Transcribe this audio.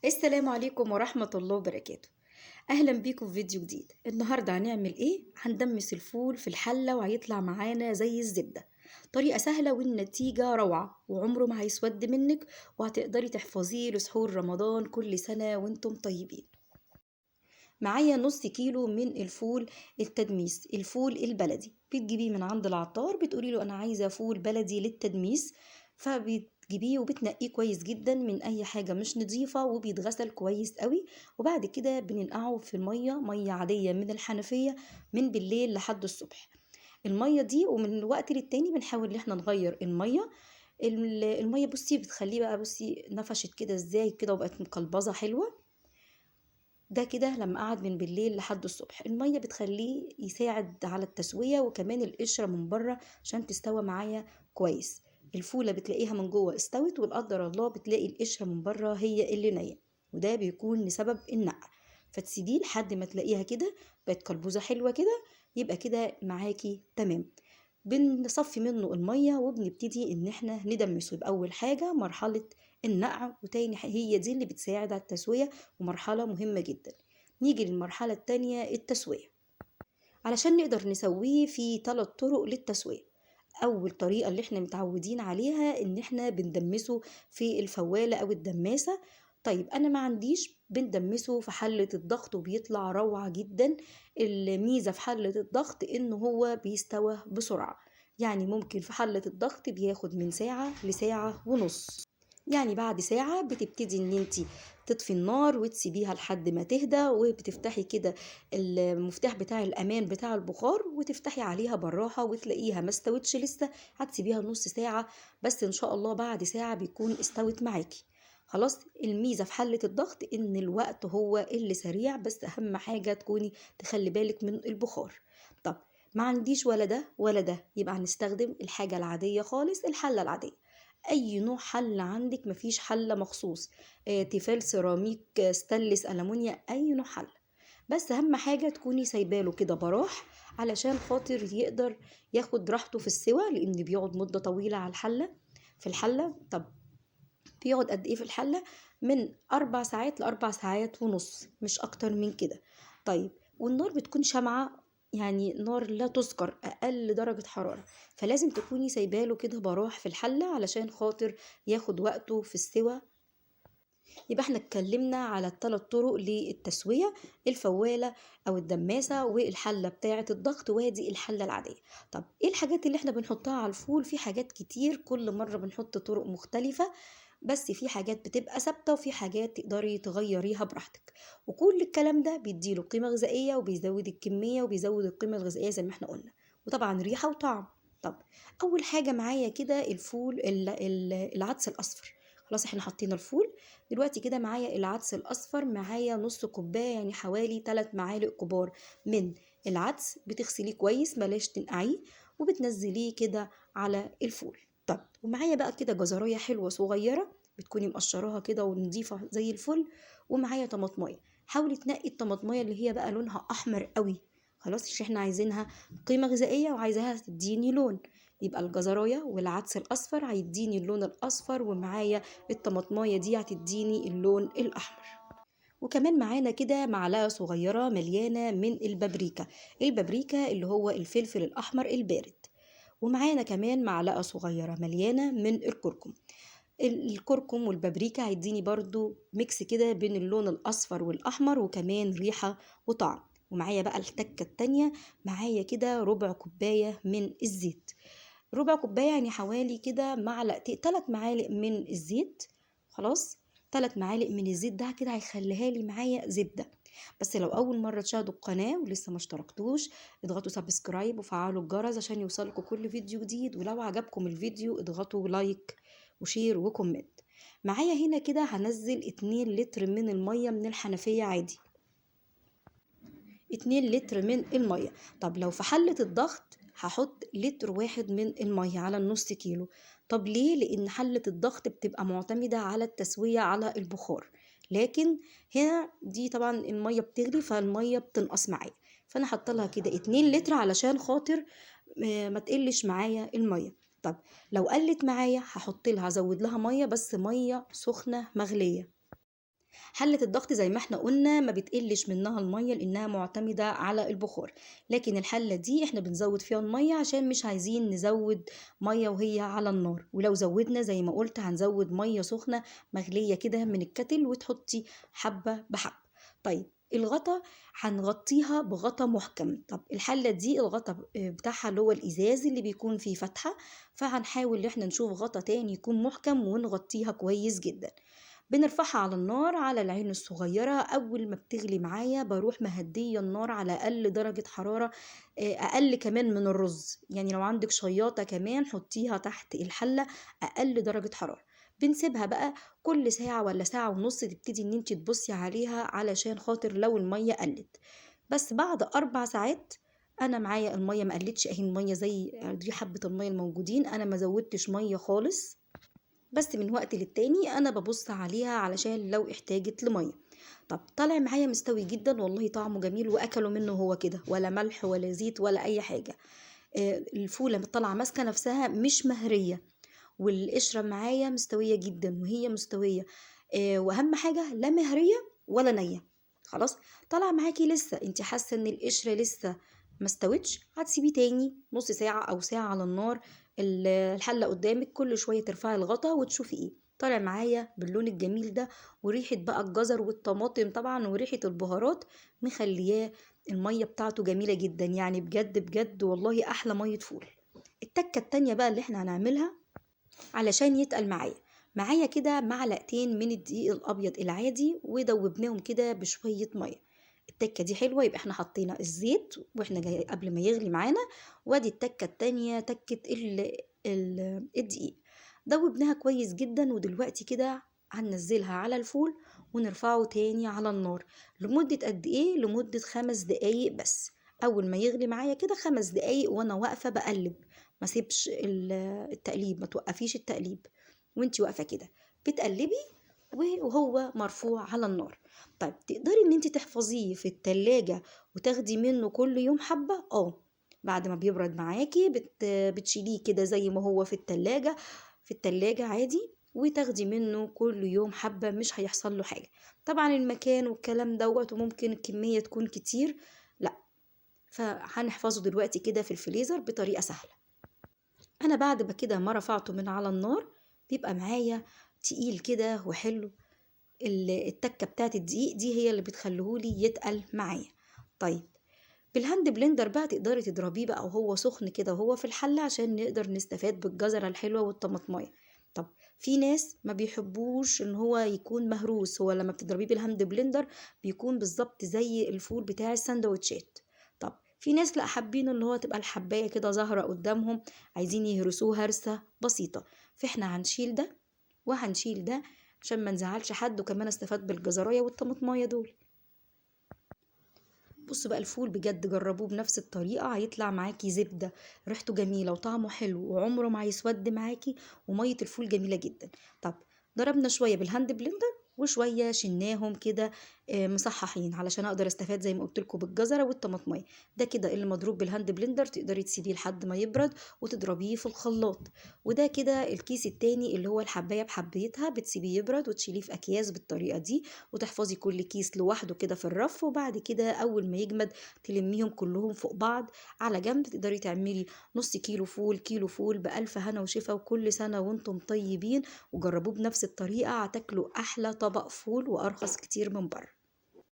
السلام عليكم ورحمة الله وبركاته. أهلا بيكم في فيديو جديد. النهاردة هنعمل إيه؟ هندمس الفول في الحلة وهيطلع معانا زي الزبدة. طريقة سهلة والنتيجة روعة وعمره ما هيسود منك، وهتقدري تحفظيه لسحور رمضان كل سنة وانتم طيبين. معايا نص كيلو من الفول التدميس، الفول البلدي بتجيبيه من عند العطار، بتقولي له انا عايزه فول بلدي للتدميس، فبتجيبيه وبتنقيه كويس جدا من اي حاجه مش نظيفه، وبيتغسل كويس قوي. وبعد كده بننقعه في ميه عاديه من الحنفيه من بالليل لحد الصبح. الميه دي ومن وقت للتاني بنحاول ان احنا نغير الميه. الميه بصي بتخليه بقى، بصي نفشت كده ازاي كده وبقت مقلبظه حلوه. ده كده لما قعد من بالليل لحد الصبح. المية بتخليه يساعد على التسوية، وكمان القشرة من بره عشان تستوى معايا كويس. الفولة بتلاقيها من جوه استوت، والقدر الله بتلاقي القشرة من بره هي اللي نية، وده بيكون لسبب النقع. فتسيبيه لحد ما تلاقيها كده بقت قلبوزة حلوة كده، يبقى كده معاكي تمام. بنصفي منه المية وبنبتدي ان احنا ندمسه. يبقى اول حاجة مرحلة النقع، وتاني هي دي اللي بتساعد على التسوية، ومرحلة مهمة جدا. نيجي للمرحلة التانية، التسوية. علشان نقدر نسويه في 3 طرق للتسوية. أول طريقة اللي احنا متعودين عليها إن احنا بندمسه في الفوالة أو الدماسة. طيب أنا ما عنديش، بندمسه في حلة الضغط وبيطلع روعة جدا. الميزة في حلة الضغط إن هو بيستوى بسرعة، يعني ممكن في حلة الضغط بياخد من ساعة لساعة ونص. يعني بعد ساعة بتبتدي ان انتي تطفي النار وتسيبيها لحد ما تهدى، وبتفتحي كده المفتاح بتاع الامان بتاع البخار وتفتحي عليها بالراحة، وتلاقيها ما استوتش لسه. هتسيبيها نص ساعة بس، ان شاء الله بعد ساعة بيكون استوت معاكي. خلاص. الميزة في حلة الضغط ان الوقت هو اللي سريع، بس اهم حاجة تكوني تخلي بالك من البخار. طب ما عنديش ولا ده ولا ده، يبقى هنستخدم الحاجة العادية خالص، الحلة العادية. اي نوع حلة عندك، مفيش حلة مخصوص، تيفال، سيراميك، ستانلس، ألمونيا، اي نوع حلة. بس اهم حاجة تكوني سايباله كده براح، علشان خاطر يقدر ياخد راحته في السوى، لان بيقعد مدة طويلة على الحلة. في الحلة طب بيقعد قد ايه في الحلة؟ من 4 ساعات ل4 ساعات ونص، مش اكتر من كده. طيب، والنار بتكون شمعة، يعني نار لا تذكر، اقل درجة حرارة. فلازم تكوني سايباله كده براح في الحلة علشان خاطر ياخد وقته في السوى. يبقى احنا اتكلمنا على ال3 طرق للتسوية: الفوالة او الدماسة، والحلة بتاعة الضغط، وادي الحلة العادية. طب ايه الحاجات اللي احنا بنحطها على الفول؟ في حاجات كتير، كل مرة بنحط طرق مختلفة، بس في حاجات بتبقى ثابتة وفي حاجات تقدري تغيريها براحتك. وكل الكلام ده بيديله قيمة غذائية، وبيزود الكمية، وبيزود القيمة الغذائية زي ما احنا قلنا، وطبعا ريحة وطعم. طب أول حاجة معايا كده الفول العدس الأصفر. خلاص احنا حطينا الفول. دلوقتي كده معايا العدس الأصفر، معايا نص كوباية، يعني حوالي 3 معالق كبار من العدس. بتغسليه كويس، بلاش تنقعيه، وبتنزليه كده على الفول. طب ومعايا بقى كده جزرايه حلوه صغيره، بتكوني مقشراها كده ونضيفه زي الفل. ومعايا طماطمايه. حاولي تنقي الطماطمايه اللي هي بقى لونها احمر قوي، خلاص عشان احنا عايزينها قيمه غذائيه وعايزاها تديني لون. يبقى الجزرايه والعدس الاصفر هيديني اللون الاصفر، ومعايا الطماطمايه دي هتديني اللون الاحمر. وكمان معانا كده معلقه صغيره مليانه من البابريكا. البابريكا اللي هو الفلفل الاحمر البارد. ومعانا كمان معلقة صغيرة مليانة من الكركم. الكركم والبابريكا هيديني برضو ميكس كده بين اللون الأصفر والأحمر، وكمان ريحة وطعم. ومعايا بقى التكة التانية، معايا كده ربع كوباية من الزيت. ربع كوباية يعني حوالي كده معلقتين 3 معالق من الزيت. خلاص. 3 معالق من الزيت، ده كده هيخليها لي معايا زبدة. بس لو أول مرة تشاهدوا القناة ولسه ما اشتركتوش، اضغطوا سبسكرايب وفعلوا الجرس عشان يوصلكوا كل فيديو جديد. ولو عجبكم الفيديو اضغطوا لايك وشير وكومنت. معايا هنا كده هنزل 2 لتر من المية من الحنفية عادي. 2 لتر من المية. طب لو في حلة الضغط هحط لتر واحد من المية على النص كيلو. طب ليه؟ لأن حلة الضغط بتبقى معتمدة على التسوية على البخار، لكن هنا دي طبعا المية بتغلي فالمية بتنقص معايا. فأنا حط لها كده 2 لتر علشان خاطر ما تقلش معايا المية. طب لو قلت معايا هحط لها، ازود لها مية، بس مية سخنة مغلية. حلة الضغط زي ما احنا قلنا ما بتقلش منها المية لأنها معتمدة على البخار، لكن الحلة دي احنا بنزود فيها المية عشان مش عايزين نزود مية وهي على النار، ولو زودنا زي ما قلت هنزود مية سخنة مغلية كده من الكتل وتحطي حبة بحبة. طيب الغطا هنغطيها بغطا محكم. طب الحلة دي الغطا بتاعها اللي هو الإزاز اللي بيكون فيه فتحة، فهنحاول ان احنا نشوف غطا تاني يكون محكم ونغطيها كويس جدا. بنرفعها على النار على العين الصغيرة. أول ما بتغلي معايا بروح مهدية النار على أقل درجة حرارة، أقل كمان من الرز. يعني لو عندك شياطة كمان حطيها تحت الحلة أقل درجة حرارة. بنسيبها بقى كل ساعة ولا ساعة ونص تبتدي ان انت تبصي عليها علشان خاطر لو المية قلت. بس بعد 4 ساعات انا معايا المية ما قلتش اهي، المية زي دي حبة المية الموجودين، انا ما زودتش مية خالص. بس من وقت للتاني انا ببص عليها علشان لو احتاجت لميه. طب طالع معايا مستوي جدا والله، طعمه جميل واكلوا منه هو كده، ولا ملح ولا زيت ولا اي حاجه. الفوله طالعه ماسكه نفسها مش مهريه، والقشره معايا مستويه جدا وهي مستويه. واهم حاجه لا مهريه ولا نيه. خلاص طالعه معاكي لسه انت حاسه ان القشره لسه ما استوتش، هتسيبيه تاني نص ساعه او ساعه على النار. الحله قدامك، كل شويه ترفعي الغطا وتشوفي ايه طالع معايا باللون الجميل ده، وريحه بقى الجزر والطماطم طبعا وريحه البهارات مخلياه الميه بتاعته جميله جدا. يعني بجد بجد والله احلى ميه فول. التكه التانية بقى اللي احنا هنعملها علشان يتقل معايا كده معلقتين من الدقيق الابيض العادي ودوبناهم كده بشويه ميه. التكه دي حلوه، يبقى احنا حطينا الزيت واحنا جاي قبل ما يغلي معانا، وادي التكه التانية تكه الدقيق. دوبناها كويس جدا، ودلوقتي كده هننزلها على الفول ونرفعه تاني على النار لمدة قد ايه؟ لمدة 5 دقايق بس. اول ما يغلي معايا كده 5 دقايق وانا واقفة بقلب، ما سيبش التقليب، ما توقفيش التقليب وانتي واقفة كده بتقلبي وهو مرفوع على النار. طيب تقدري ان انت تحفظيه في التلاجة وتاخدي منه كل يوم حبة؟ بعد ما بيبرد معاكي بتشيليه كده زي ما هو في التلاجة عادي، وتاخدي منه كل يوم حبة مش هيحصل له حاجة. طبعا المكان والكلام دوت وممكن الكمية تكون كتير، لا، فهنحفظه دلوقتي كده في الفريزر بطريقة سهلة. انا بعد ما كده ما رفعته من على النار بيبقى معايا تقيل كده وحلو. التكة بتاعت الدقيق دي هي اللي بتخليهولي يتقل معايا. طيب بالهاند بلندر بقى تقدري تضربيه بقى وهو سخن كده وهو في الحلة عشان نقدر نستفاد بالجزرة الحلوة والطماطماية. طب في ناس ما بيحبوش ان هو يكون مهروس، هو لما بتضربيه بالهاند بلندر بيكون بالظبط زي الفول بتاع السندوتشات. طب في ناس لا، حابين اللي هو تبقى الحباية كده ظاهرة قدامهم، عايزين يهرسوه هرسة بسيطة. فاحنا هنشيل ده وهنشيل ده عشان ما نزعلش حد، وكمان استفاد بالجزرايه والطماطمايه دول. بصوا بقى الفول بجد جربوه بنفس الطريقه، هيطلع معاكي زبده، ريحته جميله وطعمه حلو وعمره ما هيسود معاكي، وميه الفول جميله جدا. طب ضربنا شويه بالهاند بلندر وشويه شلناهم كده مصححين علشان اقدر استفاد زي ما قلت لكم بالجزره والطماطمايه. ده كده اللي مضروب بالهاند بلندر، تقدري تسيبيه لحد ما يبرد وتضربيه في الخلاط. وده كده الكيس التاني اللي هو الحبايه بحبيتها، بتسيبيه يبرد وتشيليه في اكياس بالطريقه دي، وتحفظي كل كيس لوحده كده في الرف. وبعد كده اول ما يجمد تلميهم كلهم فوق بعض على جنب. تقدري تعملي نص كيلو فول، كيلو فول بألف هنا وشفا، وكل سنة وانتم طيبين. وجربوه بنفس الطريقة هتاكلوا أحلى طبق فول وأرخص كتير من بره.